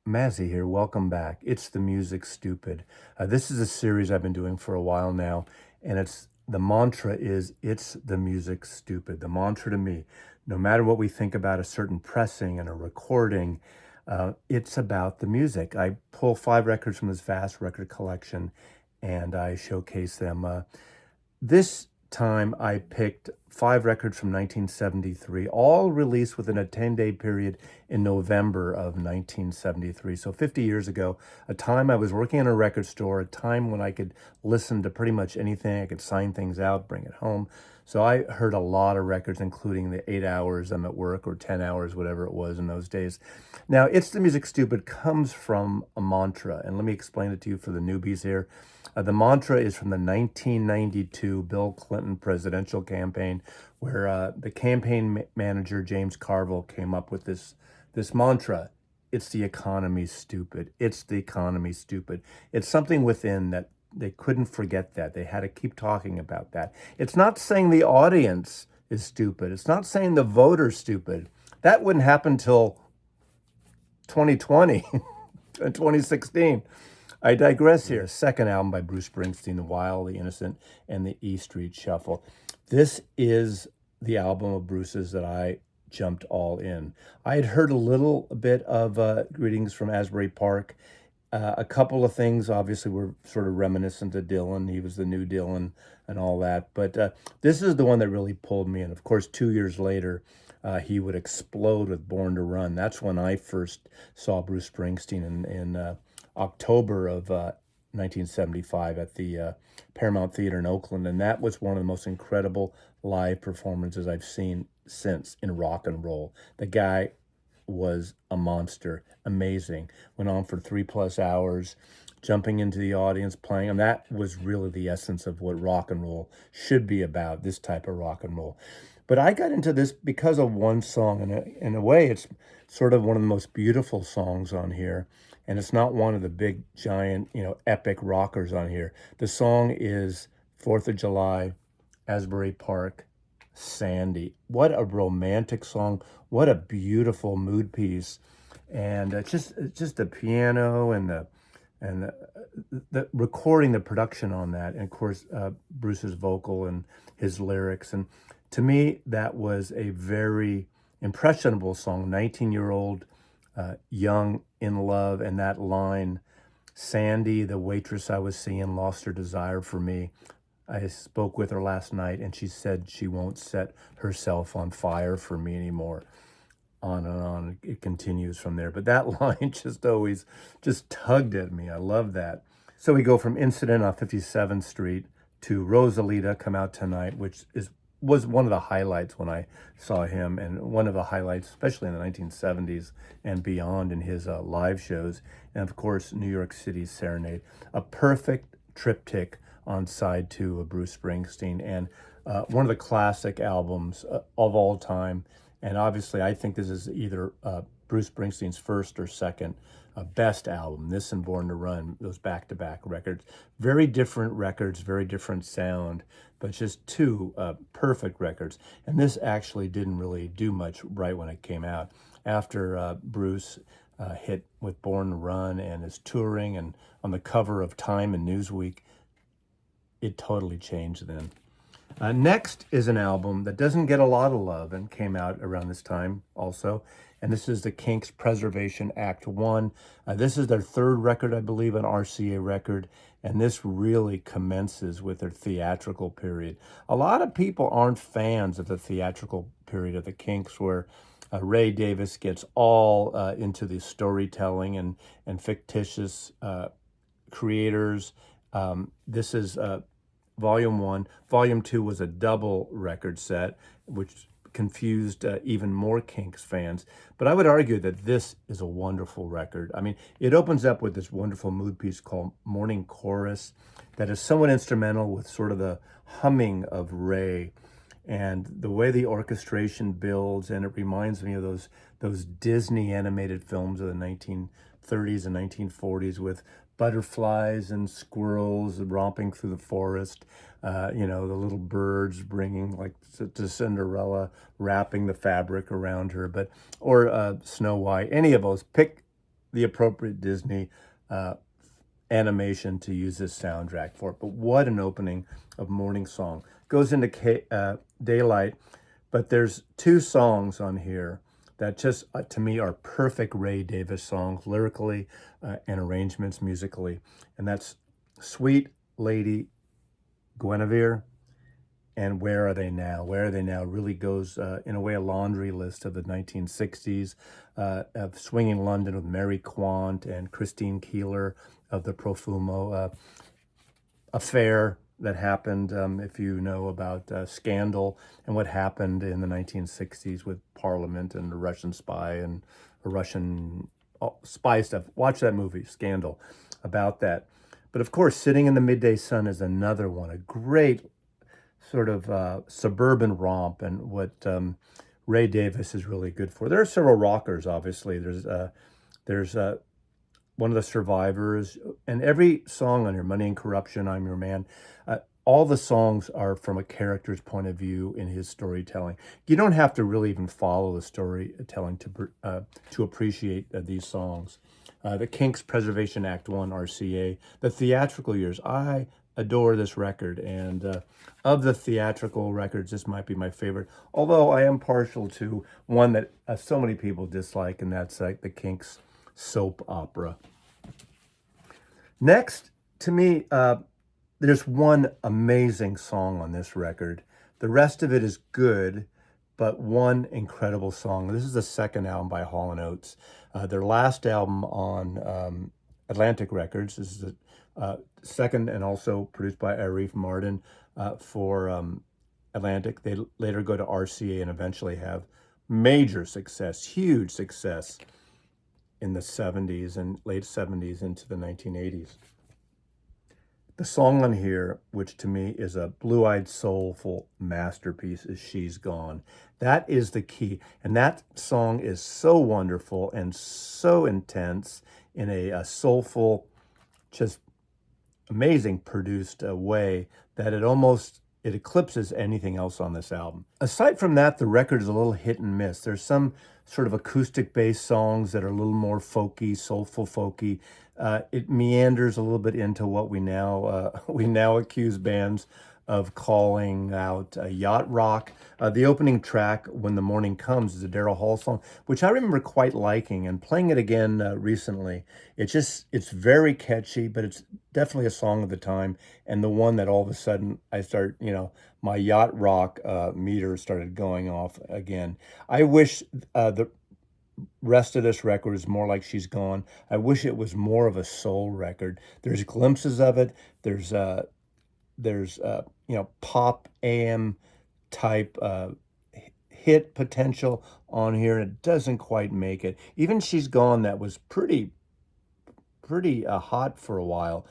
Mazzy here. Welcome back. It's the Music Stupid. This is a series I've been doing for a while now, and the mantra is it's the music stupid. The mantra to me, no matter what we think about a certain pressing and a recording, it's about the music. I pull 5 records from this vast record collection, and I showcase them. This time I picked 5 records from 1973, all released within a 10-day period in November of 1973. So 50 years ago, a time I was working in a record store, a time when I could listen to pretty much anything. I could sign things out, bring it home. So I heard a lot of records, including the 8 hours I'm at work or 10 hours, whatever it was in those days. Now, It's the Music Stupid comes from a mantra, and let me explain it to you for the newbies here. The mantra is from the 1992 Bill Clinton presidential campaign, where the campaign manager, James Carville, came up with this mantra. It's the economy stupid. It's the economy stupid. It's something within that they couldn't forget that. They had to keep talking about that. It's not saying the audience is stupid. It's not saying the voter's stupid. That wouldn't happen till 2020 and 2016. I digress here. Second album by Bruce Springsteen, The Wild, The Innocent, and the E Street Shuffle. This is the album of Bruce's that I jumped all in. I had heard a little bit of Greetings from Asbury Park. A couple of things obviously were sort of reminiscent of Dylan. He was the new Dylan and all that. But this is the one that really pulled me in. Of course, 2 years later, he would explode with Born to Run. That's when I first saw Bruce Springsteen in October of 1975 at the Paramount Theater in Oakland. And that was one of the most incredible live performances I've seen since in rock and roll. The guy was a monster, amazing. Went on for 3+ hours, jumping into the audience, playing. And that was really the essence of what rock and roll should be about, this type of rock and roll. But I got into this because of one song, and in a way, it's sort of one of the most beautiful songs on here. And it's not one of the big, giant, epic rockers on here. The song is 4th of July, Asbury Park, Sandy. What a romantic song. What a beautiful mood piece. And just the piano and the recording, the production on that, and of course Bruce's vocal and his lyrics. And to me, that was a very impressionable song. 19-year-old, young, in love, and that line, Sandy, the waitress I was seeing, lost her desire for me. I spoke with her last night, and she said she won't set herself on fire for me anymore. On and on, it continues from there. But that line just always just tugged at me. I love that. So we go from Incident on 57th Street to Rosalita, Come Out Tonight, which was one of the highlights when I saw him, and one of the highlights, especially in the 1970s and beyond, in his live shows. And of course, New York City's Serenade, a perfect triptych on side 2 of Bruce Springsteen, and one of the classic albums of all time. And obviously, I think this is either Bruce Springsteen's first or second best album. This and Born to Run, those back-to-back records. Very different records, very different sound, but just two perfect records. And this actually didn't really do much right when it came out. After Bruce hit with Born to Run and his touring and on the cover of Time and Newsweek, it totally changed then. Next is an album that doesn't get a lot of love and came out around this time also. And this is the Kinks' Preservation Act 1. This is their 3rd record, I believe, an RCA record. And this really commences with their theatrical period. A lot of people aren't fans of the theatrical period of the Kinks, where Ray Davis gets all into the storytelling and fictitious creators. This is Volume 1. Volume 2 was a double record set, which confused even more Kinks fans. But I would argue that this is a wonderful record. I mean, it opens up with this wonderful mood piece called Morning Chorus that is somewhat instrumental with sort of the humming of Ray and the way the orchestration builds, and it reminds me of those Disney animated films of the 1930s and 1940s with butterflies and squirrels romping through the forest, the little birds bringing, like to Cinderella, wrapping the fabric around her, or Snow White, any of those. Pick the appropriate Disney animation to use this soundtrack for it. But what an opening of Morning Song. Goes into Daylight, but there's two songs on here that just, to me, are perfect Ray Davis songs, lyrically and arrangements musically. And that's Sweet Lady Guinevere and Where Are They Now? Where Are They Now really goes, in a way, a laundry list of the 1960s, of Swinging London with Mary Quant and Christine Keeler of the Profumo affair that happened, if you know about Scandal and what happened in the 1960s with Parliament and the Russian spy and a Russian spy stuff. Watch that movie, Scandal, about that. But of course, Sitting in the Midday Sun is another one, a great sort of suburban romp, and what Ray Davis is really good for. There are several rockers, obviously. There's One of the Survivors, and every song on here, Money and Corruption, I'm Your Man, all the songs are from a character's point of view in his storytelling. You don't have to really even follow the storytelling to appreciate these songs. The Kinks Preservation Act 1, RCA, the theatrical years. I adore this record, and of the theatrical records, this might be my favorite, although I am partial to one that so many people dislike, and that's the Kinks soap opera. Next, to me, there's one amazing song on this record. The rest of it is good, but one incredible song. This is the second album by Holland Oats. Their last album on Atlantic Records. This is the second, and also produced by Arif Mardin for Atlantic. They later go to RCA and eventually have major success, huge success in the 70s and late 70s into the 1980s. The song on here, which to me is a blue-eyed, soulful masterpiece, is She's Gone. That is the key. And that song is so wonderful and so intense in a soulful, just amazing produced way that it eclipses anything else on this album. Aside from that, the record is a little hit and miss. There's some sort of acoustic-based songs that are a little more folky, soulful folky. It meanders a little bit into what we now accuse bands of calling out yacht rock. The opening track, When the Morning Comes, is a Daryl Hall song, which I remember quite liking and playing it again recently. It's very catchy, but it's definitely a song of the time, and the one that all of a sudden I start, my yacht rock meter started going off again. I wish the rest of this record is more like She's Gone. I wish it was more of a soul record. There's glimpses of it. There's pop AM type hit potential on here. It doesn't quite make it. Even She's Gone, that was pretty hot for a while,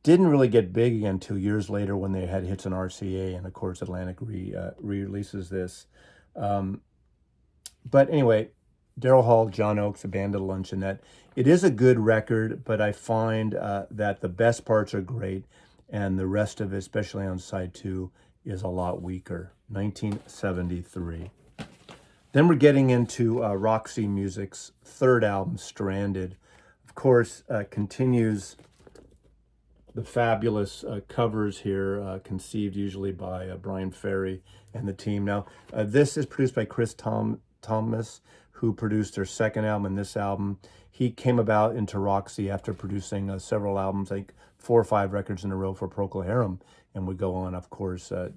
didn't really get big again until years later when they had hits on RCA, and of course Atlantic re-releases this. But anyway, Daryl Hall, John Oakes, A Band of Luncheonette. It is a good record, but I find that the best parts are great, and the rest of it, especially on side 2, is a lot weaker. 1973. Then we're getting into Roxy Music's third album, Stranded. Of course, continues the fabulous covers here, conceived usually by Brian Ferry and the team. Now, this is produced by Chris Thomas, who produced their second album and this album. He came about into Roxy after producing several albums, like 4 or 5 records in a row for Procol Harum, and would go on, of course, to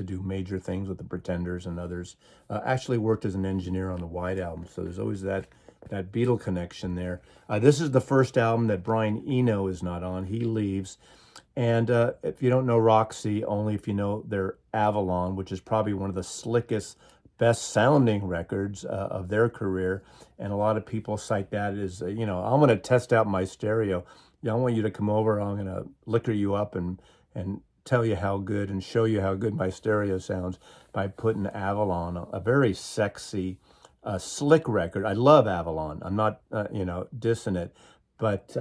do major things with the Pretenders and others. Actually worked as an engineer on the White Album, so there's always that Beatle connection there. This is the first album that Brian Eno is not on. He leaves. And if you don't know Roxy, only if you know their Avalon, which is probably one of the slickest, best sounding records of their career. And a lot of people cite that as, I'm going to test out my stereo. I want you to come over. I'm going to liquor you up and tell you how good and show you how good my stereo sounds by putting Avalon, a very sexy, slick record. I love Avalon. I'm not, dissing it, but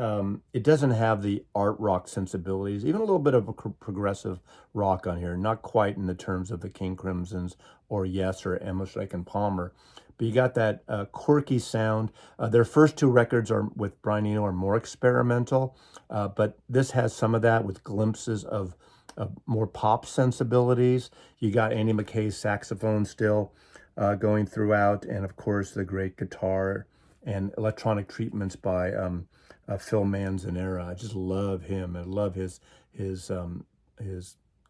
it doesn't have the art rock sensibilities, even a little bit of a progressive rock on here, not quite in the terms of the King Crimsons or Yes or Emma Lake and Palmer, but you got that quirky sound. Their first two records are with Brian Eno are more experimental, but this has some of that with glimpses of more pop sensibilities. You got Andy McKay's saxophone still going throughout, and of course the great guitar and electronic treatments by Phil Manzanera. I just love him. I love his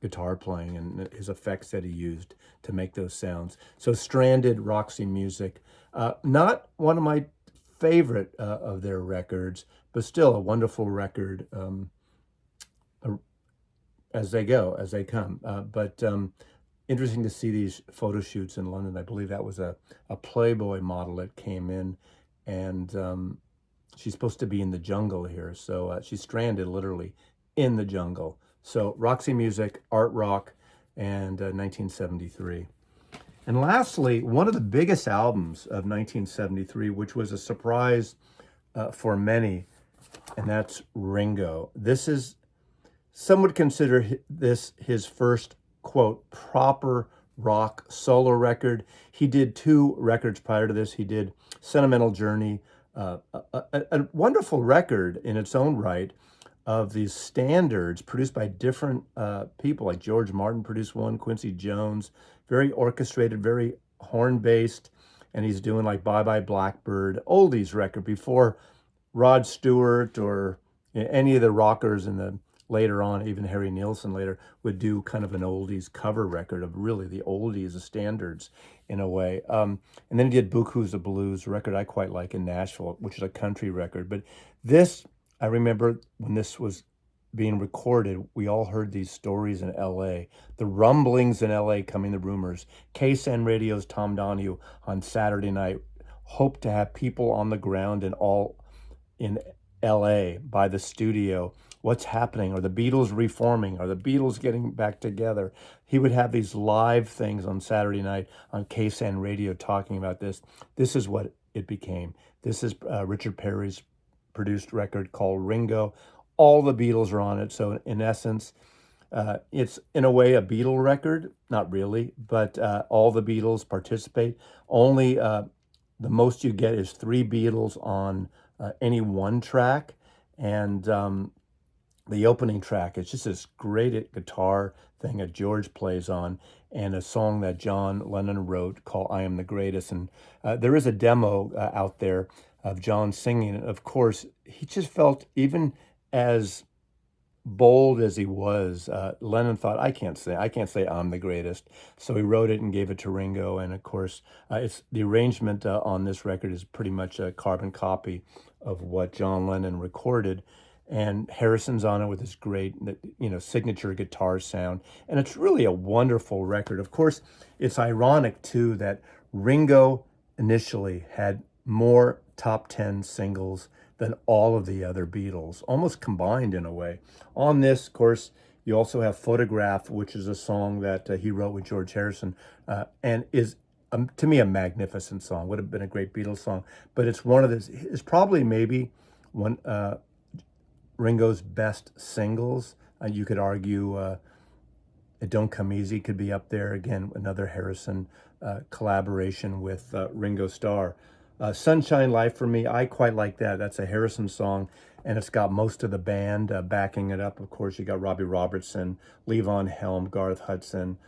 guitar playing and his effects that he used to make those sounds. So Stranded, Roxy Music, not one of my favorite of their records, but still a wonderful record as they go, as they come. But interesting to see these photo shoots in London. I believe that was a Playboy model that came in, and she's supposed to be in the jungle here. So she's stranded literally in the jungle. So Roxy Music, art rock, and 1973. And lastly, one of the biggest albums of 1973, which was a surprise for many, and that's Ringo. This is, some would consider this his first, quote, proper rock solo record. He did two records prior to this. He did Sentimental Journey, a wonderful record in its own right, of these standards produced by different people, like George Martin produced one, Quincy Jones, very orchestrated, very horn-based, and he's doing like Bye Bye Blackbird, oldies record before Rod Stewart or any of the rockers in the later on, even Harry Nilsson later, would do kind of an oldies cover record of really the oldies, the standards in a way. And then he did Buku's the Blues, a record I quite like in Nashville, which is a country record. But this, I remember when this was being recorded, we all heard these stories in LA, the rumblings in LA coming, the rumors. KSN Radio's Tom Donahue on Saturday night hoped to have people on the ground and all in LA by the studio. What's happening? Are the Beatles reforming? Are the Beatles getting back together? He would have these live things on Saturday night on KSN Radio talking about this. This is what it became. This is Richard Perry's produced record called Ringo. All the Beatles are on it. So in essence, it's in a way a Beatle record. Not really, but all the Beatles participate. Only the most you get is 3 Beatles on any one track. And the opening track, it's just this great guitar thing that George plays on, and a song that John Lennon wrote called I Am the Greatest. And there is a demo out there of John singing. And of course, he just felt, even as bold as he was, Lennon thought, I can't say I'm the greatest. So he wrote it and gave it to Ringo. And of course, it's the arrangement on this record is pretty much a carbon copy of what John Lennon recorded. And Harrison's on it with his great, signature guitar sound. And it's really a wonderful record. Of course, it's ironic, too, that Ringo initially had more top 10 singles than all of the other Beatles, almost combined in a way. On this, of course, you also have Photograph, which is a song that he wrote with George Harrison, and is, to me, a magnificent song. Would have been a great Beatles song. But it's one of this, it's probably maybe one Ringo's best singles. You could argue It Don't Come Easy could be up there. Again, another Harrison collaboration with Ringo Starr. Sunshine Life for me, I quite like that. That's a Harrison song, and it's got most of the band backing it up. Of course, you got Robbie Robertson, Levon Helm, Garth Hudson,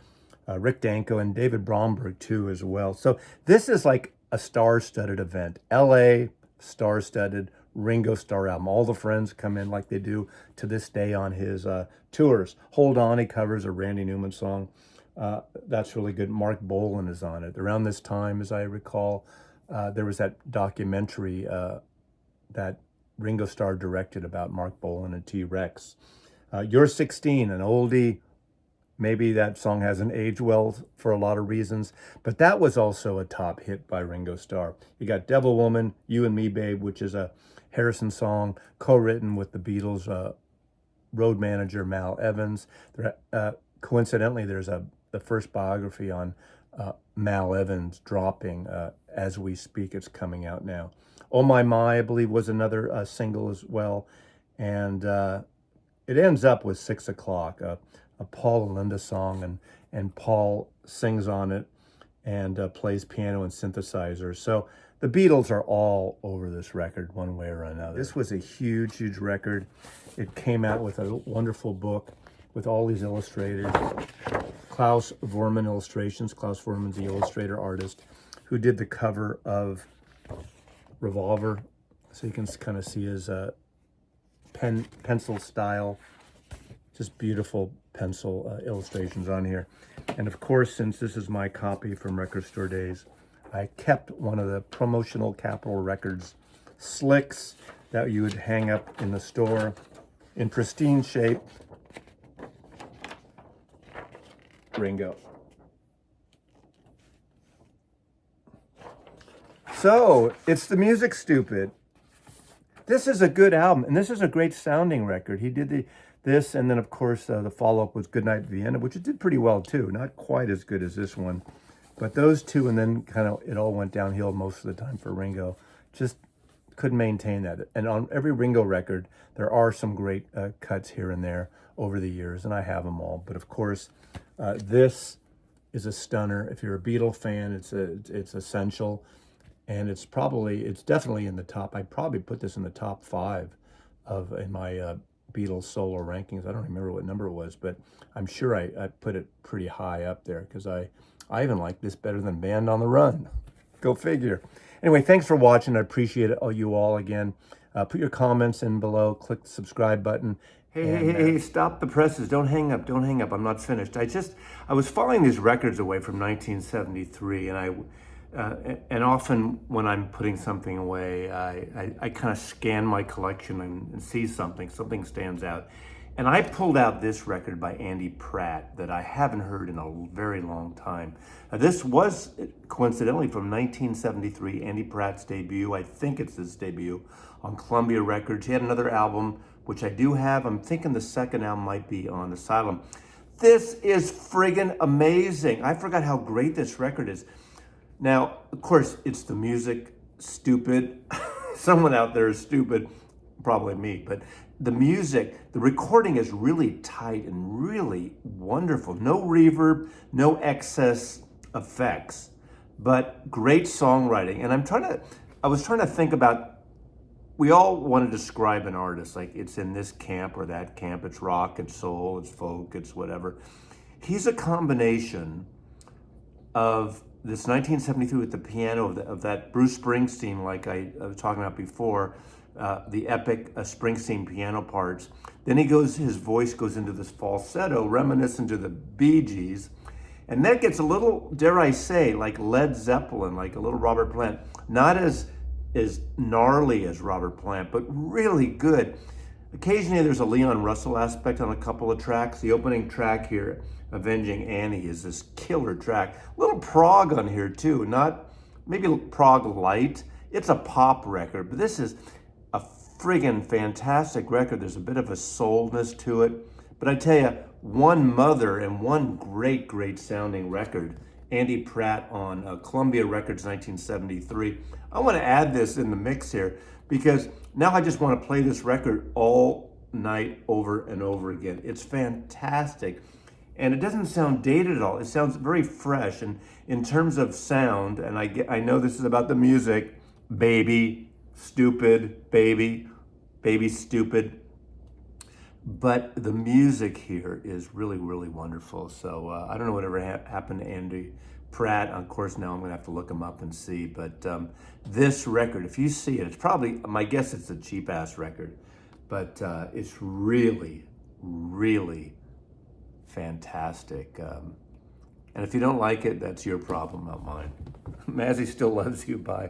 Rick Danko, and David Bromberg too as well. So this is like a star-studded event. LA, star-studded, Ringo Starr album. All the friends come in like they do to this day on his tours. Hold On, he covers a Randy Newman song. That's really good. Mark Bolan is on it. Around this time, as I recall, there was that documentary that Ringo Starr directed about Mark Bolan and T-Rex. You're 16, an oldie. Maybe that song hasn't aged well for a lot of reasons, but that was also a top hit by Ringo Starr. You got Devil Woman, You and Me, Babe, which is a Harrison song co-written with the Beatles' road manager, Mal Evans. Coincidentally, there's the first biography on Mal Evans dropping as we speak. It's coming out now. Oh My, I believe, was another single as well. And it ends up with 6 o'clock, a Paul and Linda song, and Paul sings on it. and plays piano and synthesizer. So the Beatles are all over this record one way or another. This was a huge, huge record. It came out with a wonderful book with all these illustrators. Klaus Vormann illustrations. Klaus Vormann's the illustrator artist who did the cover of Revolver. So you can kind of see his pencil style. Just beautiful pencil illustrations on here. And of course, since this is my copy from Record Store Days, I kept one of the promotional Capitol Records slicks that you would hang up in the store in pristine shape. Ringo. So, it's the music, stupid. This is a good album, and this is a great sounding record. He did this, and then of course the follow-up was Goodnight Vienna, which it did pretty well too. Not quite as good as this one, but those two, and then kind of it all went downhill most of the time for Ringo. Just couldn't maintain that. And on every Ringo record, there are some great cuts here and there over the years, and I have them all. But of course, this is a stunner. If you're a Beatle fan, it's essential. And it's definitely in the top. I'd probably put this in the top 5 in my Beatles solo rankings. I don't remember what number it was, but I'm sure I put it pretty high up there because I even like this better than Band on the Run. Go figure. Anyway, thanks for watching. I appreciate it. You all again. Put your comments in below. Click the subscribe button. Hey, stop the presses. Don't hang up. Don't hang up. I'm not finished. I was filing these records away from 1973, and often when I'm putting something away, I kind of scan my collection and see something stands out. And I pulled out this record by Andy Pratt that I haven't heard in a very long time. This was coincidentally from 1973, Andy Pratt's debut. I think it's his debut on Columbia Records. He had another album, which I do have. I'm thinking the second album might be on Asylum. This is friggin' amazing. I forgot how great this record is. Now, of course, it's the music, stupid. Someone out there is stupid, probably me, but the music, the recording is really tight and really wonderful. No reverb, no excess effects, but great songwriting. And I was trying to think about, we all want to describe an artist, like it's in this camp or that camp, it's rock, it's soul, it's folk, it's whatever. He's a combination of this 1973 with the piano of that Bruce Springsteen, like I was talking about before, the epic Springsteen piano parts. Then his voice goes into this falsetto, reminiscent to the Bee Gees. And that gets a little, dare I say, like Led Zeppelin, like a little Robert Plant. Not as gnarly as Robert Plant, but really good. Occasionally there's a Leon Russell aspect on a couple of tracks. The opening track here, Avenging Annie, is this killer track. A little prog on here too, not maybe prog light. It's a pop record, but this is a friggin' fantastic record. There's a bit of a soulness to it. But I tell you, one mother and one great, great sounding record. Andy Pratt on Columbia Records 1973. I want to add this in the mix here because now I just want to play this record all night over and over again. It's fantastic. And it doesn't sound dated at all. It sounds very fresh. And in terms of sound, and I know this is about the music, baby, stupid, baby, stupid. But the music here is really, really wonderful. So I don't know whatever happened to Andy Pratt. Of course, now I'm going to have to look him up and see. But this record, if you see it, it's probably, my guess it's a cheap-ass record. But it's really, really fantastic. And if you don't like it, that's your problem, not mine. Mazzy still loves you. Bye.